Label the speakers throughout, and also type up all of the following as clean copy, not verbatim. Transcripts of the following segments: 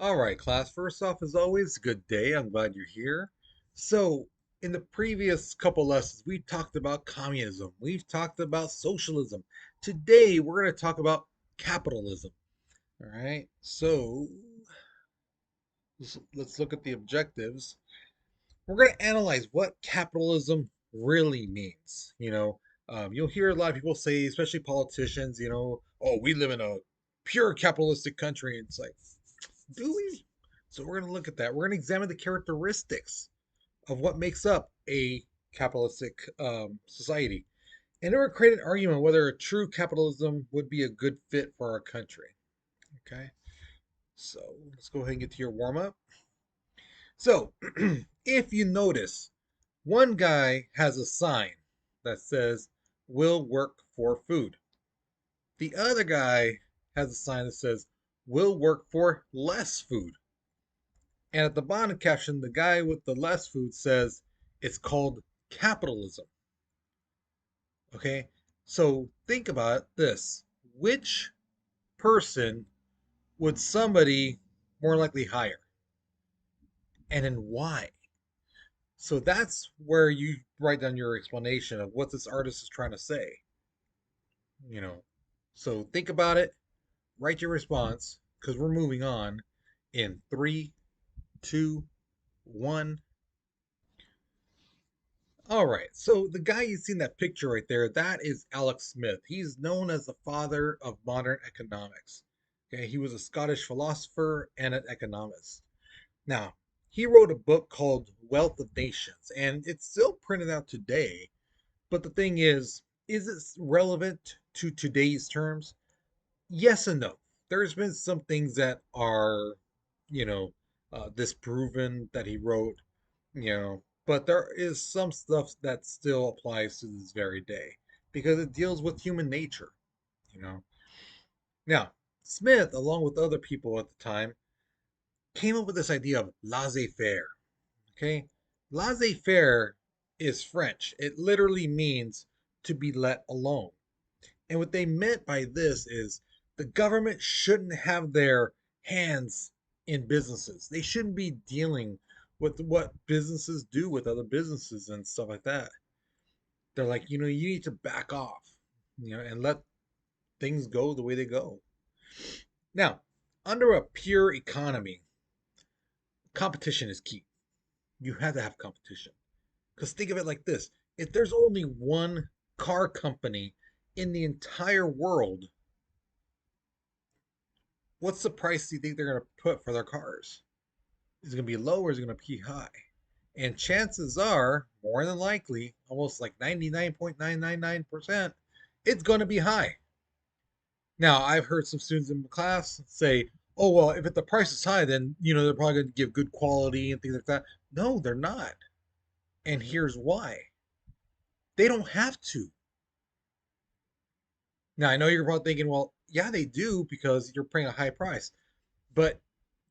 Speaker 1: All right, class. First off, as always, good day. I'm glad you're here. So, in the previous couple lessons, we've talked about communism, we've talked about socialism. Today, we're going to talk about capitalism. All right, so let's look at the objectives. We're going to analyze what capitalism really means. You'll hear a lot of people say, especially politicians, oh, we live in a pure capitalistic country. It's like, do we? So we're going to look at that. We're going to examine the characteristics of what makes up a capitalistic society. And then we're going to create an argument whether a true capitalism would be a good fit for our country. Okay. So let's go ahead and get to your warm up. So if you notice, one guy has a sign that says, "Will work for food." The other guy has a sign that says, "Will work for less food." And at the bottom caption, the guy with the less food says it's called capitalism. Okay? So think about this. Which person would somebody more likely hire? And then why? So that's where you write down your explanation of what this artist is trying to say. You know. So think about it, write your response, because we're moving on in three, two, one. All right. So the guy you see in that picture right there, that is Alex Smith. He's known as the father of modern economics. Okay, he was a Scottish philosopher and an economist. Now, he wrote a book called Wealth of Nations, and it's still printed out today. But the thing is it relevant to today's terms? Yes and no. There's been some things that are, you know, disproven that he wrote, but there is some stuff that still applies to this very day because it deals with human nature, you know. Now, Smith, along with other people at the time, came up with this idea of laissez-faire. Okay, laissez-faire is French. It literally means to be let alone. And what they meant by this is the government shouldn't have their hands in businesses. They shouldn't be dealing with what businesses do with other businesses and stuff like that. They're like, you need to back off, and let things go the way they go. Now, under a pure economy, competition is key. You have to have competition. Because think of it like this: if there's only one car company in the entire world, what's the price do you think they're going to put for their cars? Is it going to be low or is it going to be high? And chances are, more than likely, almost like 99.999%, it's going to be high. Now, I've heard some students in class say, oh, well, if the price is high, then, they're probably going to give good quality and things like that. No, they're not. And here's why: they don't have to. Now, I know you're probably thinking, well, yeah, they do because you're paying a high price. But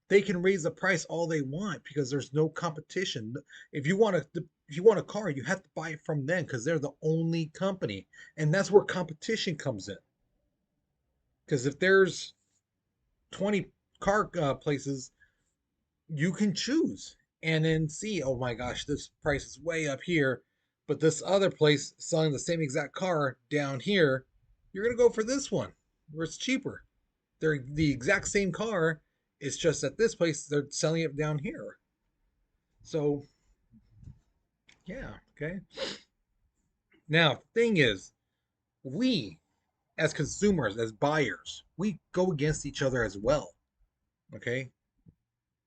Speaker 1: they can raise the price all they want because there's no competition. If you want a car, you have to buy it from them because they're the only company, and that's where competition comes in. Because if there's 20 car places, you can choose and then see, oh my gosh, this price is way up here, but this other place selling the same exact car down here, you're gonna go for this one where it's cheaper. They're the exact same car. It's just at this place they're selling it down here. So yeah, okay. Now, thing is, we as consumers, as buyers, we go against each other as well. Okay.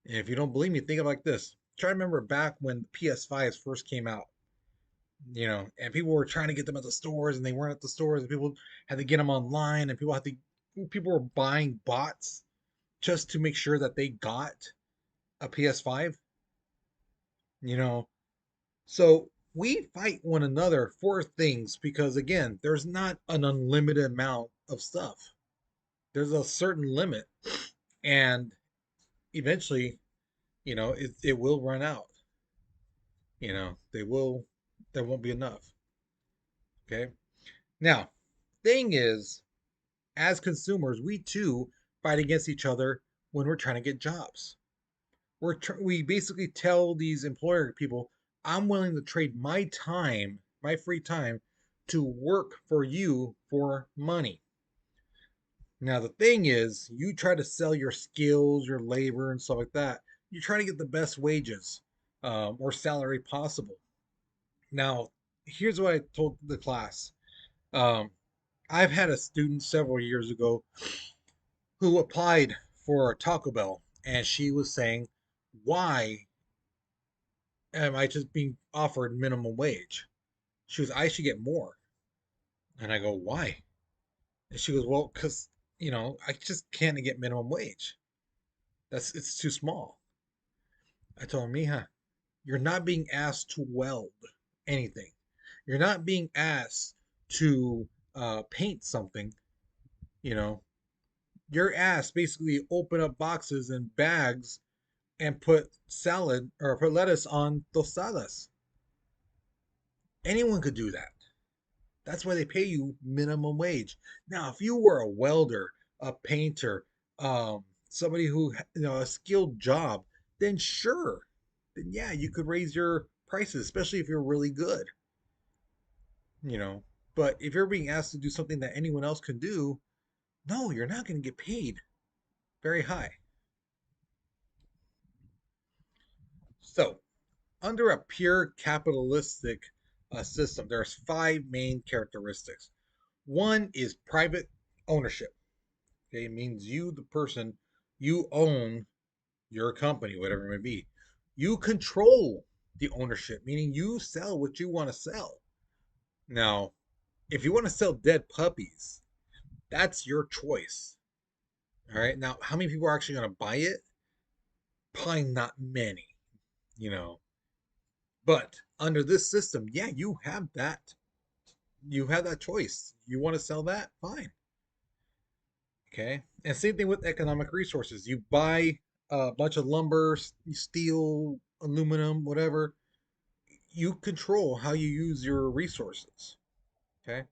Speaker 1: And if you don't believe me, think of it like this. Try to remember back when the PS5s first came out, and people were trying to get them at the stores and they weren't at the stores, and people had to get them online, and people were buying bots just to make sure that they got a PS5, you know. So we fight one another for things because, again, there's not an unlimited amount of stuff. There's a certain limit, and eventually, it will run out. They will. There won't be enough. Okay. Now, thing is, as consumers, we too fight against each other when we're trying to get jobs. We basically tell these employer people, I'm willing to trade my time, my free time, to work for you for money. Now the thing is, you try to sell your skills, your labor, and stuff like that. You try to get the best wages or salary possible. Now, here's what I told the class. Um, I've had a student several years ago who applied for Taco Bell, and she was saying, "Why am I just being offered minimum wage?" She goes, "I should get more." And I go, "Why?" And she goes, "Well, because I just can't get minimum wage. It's too small." I told her, "Mija, you're not being asked to weld anything. You're not being asked to paint something. You know, you're asked basically open up boxes and bags and put salad or put lettuce on tostadas. Anyone could do that. That's why they pay you minimum wage. Now, if you were a welder, a painter, somebody who a skilled job, then sure, then yeah, you could raise your prices, especially if you're really good. You know, but if you're being asked to do something that anyone else can do, no, you're not going to get paid very high. So, under a pure capitalistic system, there's five main characteristics. One is private ownership. Okay, it means you, the person, you own your company, whatever it may be. You control the ownership, meaning you sell what you want to sell. Now, if you want to sell dead puppies, that's your choice. All right. Now, how many people are actually going to buy it? Probably not many, you know. But under this system, yeah, you have that. You have that choice. You want to sell that? Fine. Okay. And same thing with economic resources. You buy a bunch of lumber, steel, aluminum, whatever. You control how you use your resources. Okay.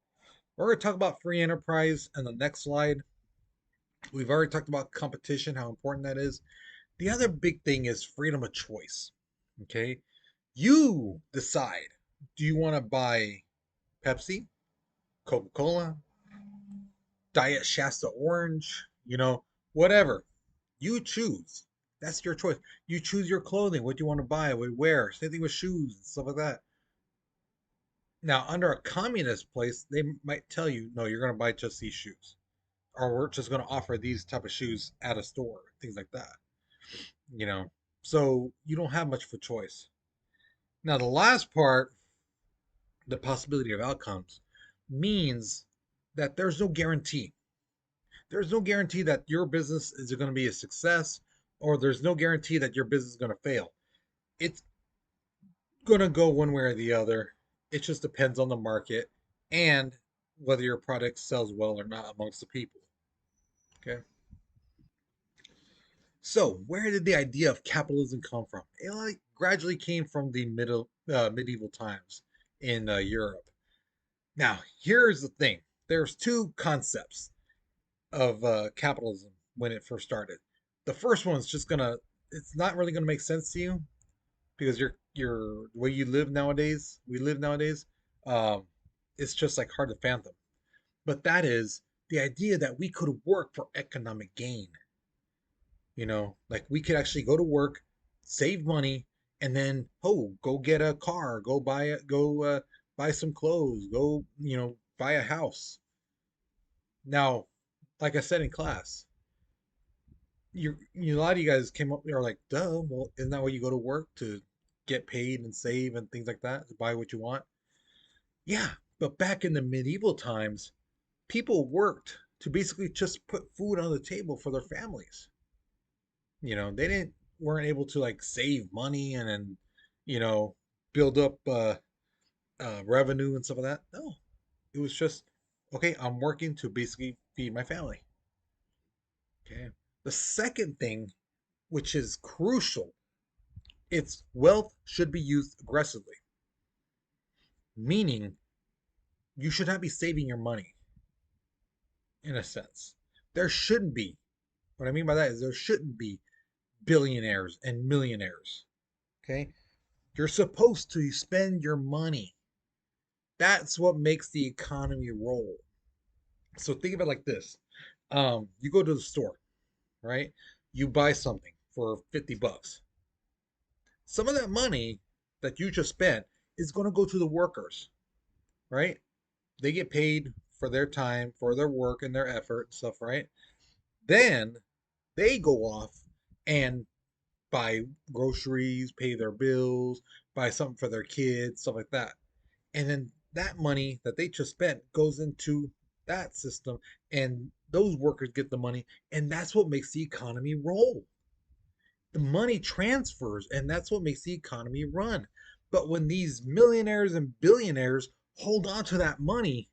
Speaker 1: We're going to talk about free enterprise in the next slide. We've already talked about competition, how important that is. The other big thing is freedom of choice. Okay. You decide, do you want to buy Pepsi, Coca Cola, Diet Shasta Orange, whatever? You choose. That's your choice. You choose your clothing, what you want to buy, what you wear. Same thing with shoes and stuff like that. Now, under a communist place, they might tell you, no, you're going to buy just these shoes, or we're just going to offer these type of shoes at a store, things like that. You know, so you don't have much of a choice. Now, the last part, the possibility of outcomes, means that there's no guarantee. There's no guarantee that your business is going to be a success, or there's no guarantee that your business is going to fail. It's going to go one way or the other. It just depends on the market and whether your product sells well or not amongst the people. Okay. So, where did the idea of capitalism come from? It like gradually came from the medieval times in Europe. Now, here's the thing: there's two concepts of capitalism when it first started. The first one's just gonna it's not really gonna make sense to you because your the way you live nowadays, we live nowadays, um, it's just like hard to fathom. But that is the idea that we could work for economic gain. Like we could actually go to work, save money, and then go get a car, go buy some clothes, go buy a house. Now, like I said in class, a lot of you guys came up there like, duh, well, isn't that why you go to work to get paid and save and things like that, to buy what you want? Yeah, but back in the medieval times, people worked to basically just put food on the table for their families. They didn't weren't able to like save money and then, you know, build up revenue and stuff like that. No, it was just okay. I'm working to basically feed my family. Okay. The second thing, which is crucial, it's wealth should be used aggressively, meaning you should not be saving your money in a sense. There shouldn't be. What I mean by that is there shouldn't be billionaires and millionaires. Okay? You're supposed to spend your money. That's what makes the economy roll. So think of it like this. You go to the store, right? You buy something for 50 bucks. Some of that money that you just spent is going to go to the workers, right? They get paid for their time, for their work and their effort and stuff, right? Then they go off and buy groceries, pay their bills, buy something for their kids, stuff like that. And then that money that they just spent goes into that system, and those workers get the money, and that's what makes the economy roll. The money transfers, and that's what makes the economy run. But when these millionaires and billionaires hold on to that money,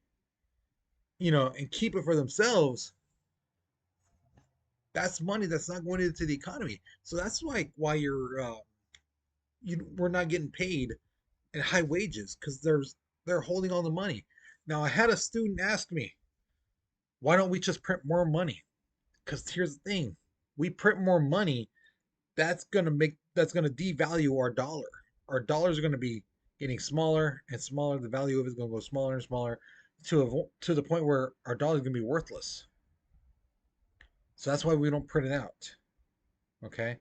Speaker 1: and keep it for themselves, that's money that's not going into the economy. So that's why we're not getting paid at high wages, because they're holding all the money. Now I had a student ask me, why don't we just print more money? Because here's the thing: we print more money, that's gonna devalue our dollar. Our dollars are gonna be getting smaller and smaller. The value of it is gonna go smaller and smaller to the point where our dollar is gonna be worthless. So that's why we don't print it out. Okay.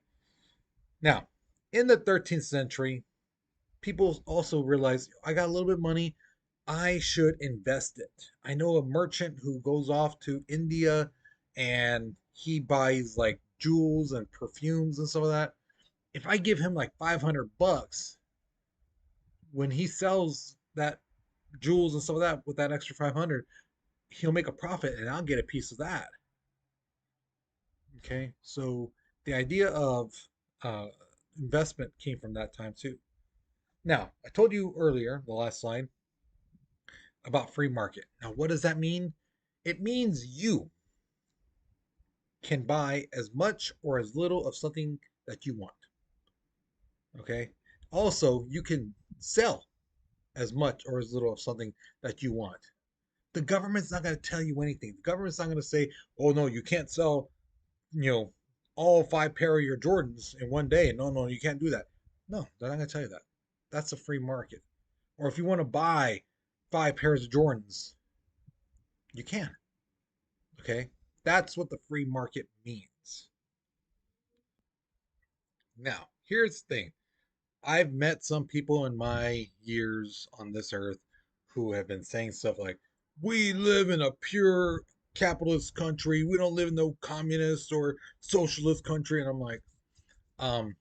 Speaker 1: Now, in the 13th century, people also realized, I got a little bit of money, I should invest it. I know a merchant who goes off to India and he buys like jewels and perfumes and some of that. If I give him like 500 bucks, when he sells that jewels and some of that with that extra 500, he'll make a profit and I'll get a piece of that. Okay. So the idea of uh, investment came from that time too. Now, I told you earlier, the last slide, about free market. Now, what does that mean? It means you can buy as much or as little of something that you want. Okay. Also, you can sell as much or as little of something that you want. The government's not going to tell you anything. The government's not going to say, oh, no, you can't sell, you know, all 5 pair of your Jordans in one day. No, no, you can't do that. No, they're not going to tell you that. That's a free market. Or if you want to buy 5 pairs of Jordans, you can. Okay. That's what the free market means. Now, here's the thing: I've met some people in my years on this earth who have been saying stuff like, we live in a pure capitalist country. We don't live in no communist or socialist country. And I'm like, um,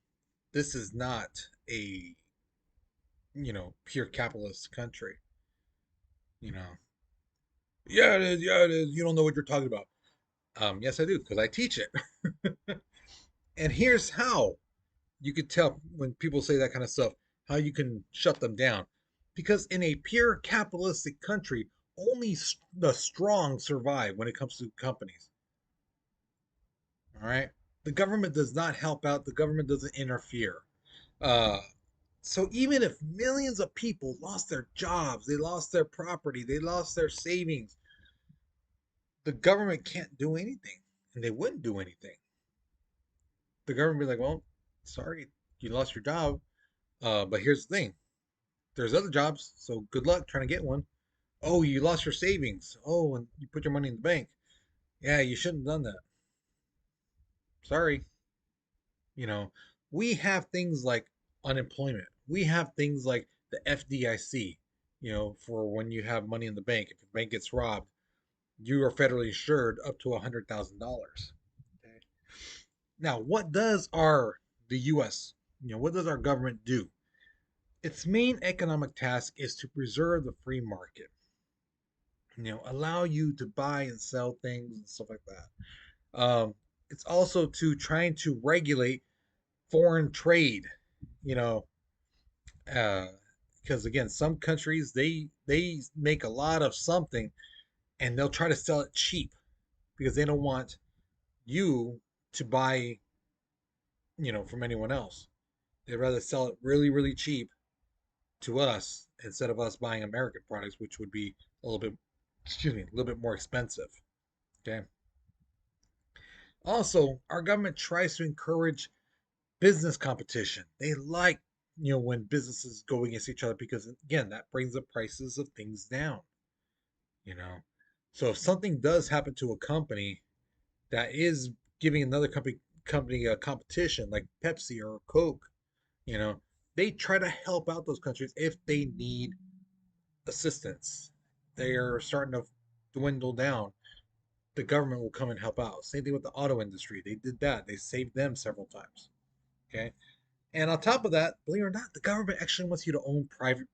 Speaker 1: this is not a, pure capitalist country. You know, yeah, it is. Yeah, it is. You don't know what you're talking about. Yes, I do, because I teach it. And here's how you could tell when people say that kind of stuff, how you can shut them down. Because in a pure capitalistic country, only the strong survive when it comes to companies. All right. The government does not help out, the government doesn't interfere. Uh, so even if millions of people lost their jobs, they lost their property, they lost their savings, the government can't do anything. And they wouldn't do anything. The government would be like, well, sorry, you lost your job. But here's the thing: there's other jobs, so good luck trying to get one. Oh, you lost your savings. Oh, and you put your money in the bank. Yeah, you shouldn't have done that. Sorry. You know, we have things like unemployment. We have things like the FDIC, for when you have money in the bank. If the bank gets robbed, you are federally insured up to $100,000. Okay. Now, what does the U.S. What does our government do? Its main economic task is to preserve the free market. Allow you to buy and sell things and stuff like that. It's also to trying to regulate foreign trade. You know, uh, because again, some countries they make a lot of something and they'll try to sell it cheap because they don't want you to buy, from anyone else. They'd rather sell it really, really cheap to us instead of us buying American products, which would be a little bit, excuse me, a little bit more expensive. Okay. Also, our government tries to encourage business competition. They like, when businesses go against each other because, again, that brings the prices of things down, you know. So if something does happen to a company that is giving another company a competition like Pepsi or Coke, you know, they try to help out those countries if they need assistance. They are starting to dwindle down. The government will come and help out. Same thing with the auto industry. They did that. They saved them several times. Okay. And on top of that, believe it or not, the government actually wants you to own private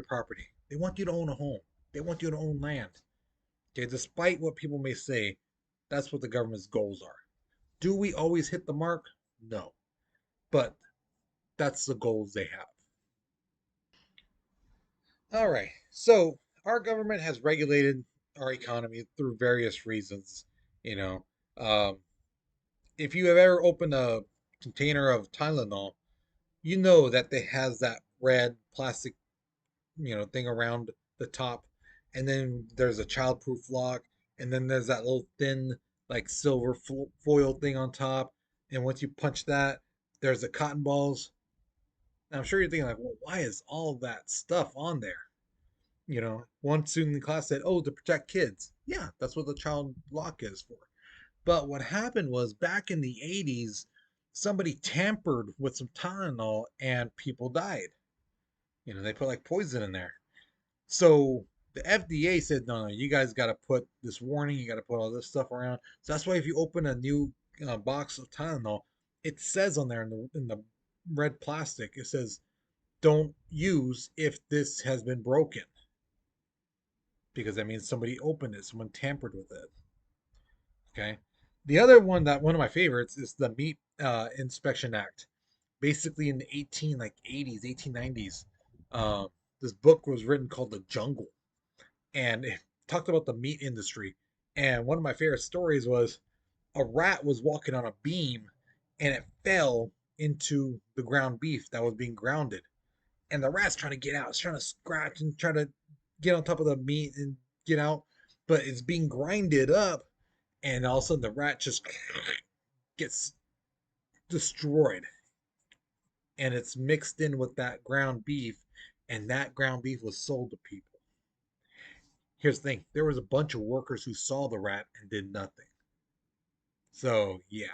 Speaker 1: property. They want you to own a home. They want you to own land. Okay, despite what people may say, that's what the government's goals are. Do we always hit the mark? No, but that's the goals they have. All right, so our government has regulated our economy through various reasons. You know, um, if you have ever opened a container of Tylenol, you know that it has that red plastic thing around the top, and then there's a childproof lock, and then there's that little thin like silver foil thing on top, and once you punch that, there's the cotton balls. Now, I'm sure you're thinking like, well, why is all that stuff on there? One student in the class said, oh, to protect kids. Yeah, that's what the child lock is for. But what happened was back in the 80s, somebody tampered with some Tylenol and people died. They put like poison in there. So the FDA said, no, no, you guys got to put this warning. You got to put all this stuff around. So that's why if you open a new box of Tylenol, it says on there in the red plastic, it says, don't use if this has been broken, because that means somebody opened it, someone tampered with it. Okay. The other one, that one of my favorites, is the Meat Inspection Act. Basically, in the 80s, 1890s, uh, this book was written called The Jungle, and it talked about the meat industry. And one of my favorite stories was a rat was walking on a beam, and it fell into the ground beef that was being grounded. And the rat's trying to get out. It's trying to scratch and try to get on top of the meat and get out, but it's being grinded up. And all of a sudden, the rat just gets destroyed, and it's mixed in with that ground beef, and that ground beef was sold to people. Here's the thing: there was a bunch of workers who saw the rat and did nothing. So yeah,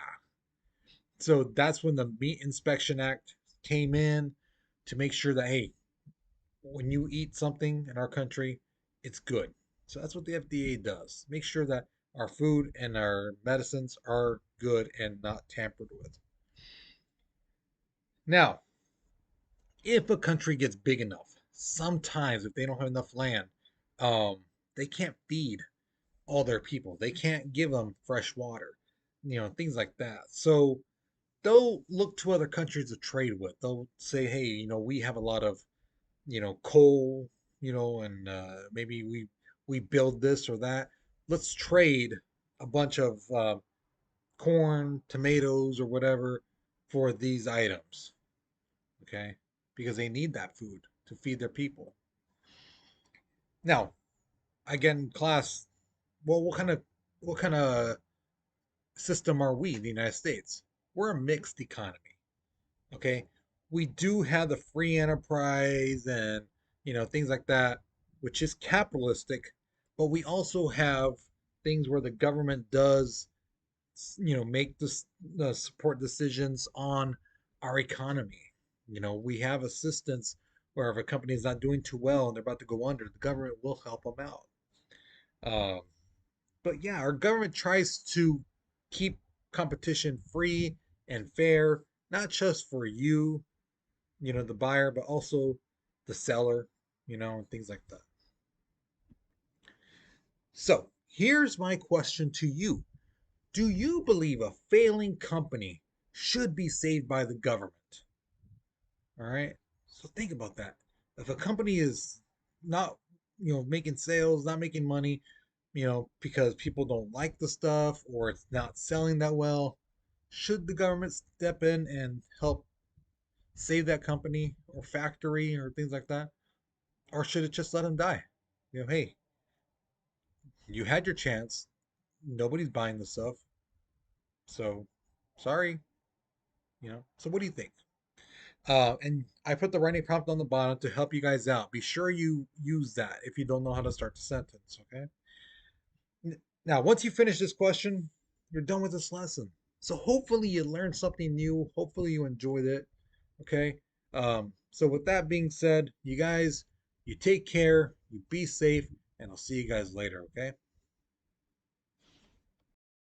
Speaker 1: so that's when the Meat Inspection Act came in to make sure that, hey, when you eat something in our country, it's good. So that's what the FDA does: make sure that our food and our medicines are good and not tampered with. Now, if a country gets big enough, sometimes if they don't have enough land, um, they can't feed all their people. They can't give them fresh water, things like that. So they'll look to other countries to trade with. They'll say, hey, we have a lot of, coal, and maybe we build this or that. Let's trade a bunch of corn, tomatoes, or whatever for these items. Okay, because they need that food to feed their people. Now, again, class, well, what kind of system are we in the United States? We're a mixed economy. Okay, we do have the free enterprise and things like that, which is capitalistic, but we also have things where the government does make this support decisions on our economy. We have assistance where if a company is not doing too well and they're about to go under, the government will help them out. um, but yeah, our government tries to keep competition free and fair, not just for you, the buyer, but also the seller, and things like that. So here's my question to you: do you believe a failing company should be saved by the government? All right. So think about that. If a company is not, making sales, not making money, because people don't like the stuff or it's not selling that well, should the government step in and help save that company or factory or things like that? Or should it just let them die? Hey, you had your chance. Nobody's buying the stuff. So, sorry, So, what do you think? And I put the writing prompt on the bottom to help you guys out. Be sure you use that if you don't know how to start the sentence. Okay. Now, once you finish this question, you're done with this lesson. So hopefully you learned something new. Hopefully you enjoyed it. Okay. So with that being said, you guys, you take care, you be safe, and I'll see you guys later. Okay.